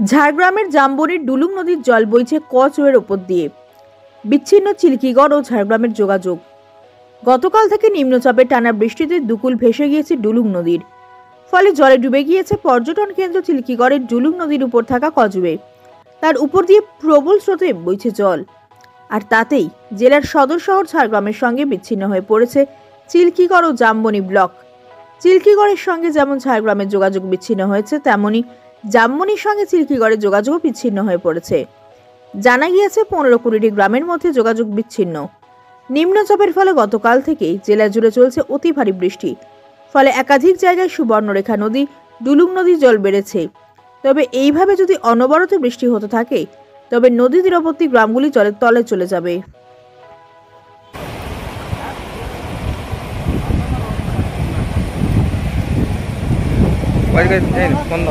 ঝাড়গ্রামের জামবনির ডুলুং নদীর জল বইছে কচওয়ের ওপর দিয়ে। বিচ্ছিন্ন চিল্কিগড় ও ঝাড়গ্রামের যোগাযোগ। গতকাল থেকে নিম্নচাপের টানা বৃষ্টিতে দুকুল ভেসে গিয়েছে ডুলুং নদীর, ফলে জলে ডুবে গিয়েছে পর্যটন কেন্দ্র চিল্কিগড়ের ডুলুং নদীর উপর থাকা কচওয়ে। তার উপর দিয়ে প্রবল স্রোতে বইছে জল, আর তাতেই জেলার সদর শহর ঝাড়গ্রামের সঙ্গে বিচ্ছিন্ন হয়ে পড়েছে চিল্কিগড় ও জামবনি ব্লক। চিল্কিগড়ের সঙ্গে যেমন ঝাড়গ্রামের যোগাযোগ বিচ্ছিন্ন হয়েছে, তেমনি জামবনির সঙ্গে চিল্কিগড়ের যোগাযোগও বিচ্ছিন্ন হয়ে পড়েছে। জানা গিয়েছে 15-20টি গ্রামের মধ্যে যোগাযোগ বিচ্ছিন্ন। নিম্নচাপের ফলে গতকাল থেকেই জেলা জুড়ে চলছে অতি ভারী বৃষ্টি, ফলে একাধিক জায়গায় সুবর্ণরেখা নদী, ডুলুং নদীর জল বেড়েছে। তবে এইভাবে যদি অনবরত বৃষ্টি হতে থাকে, তবে নদী তীরবর্তী গ্রামগুলি জলের তলে চলে যাবে। বন্ধ।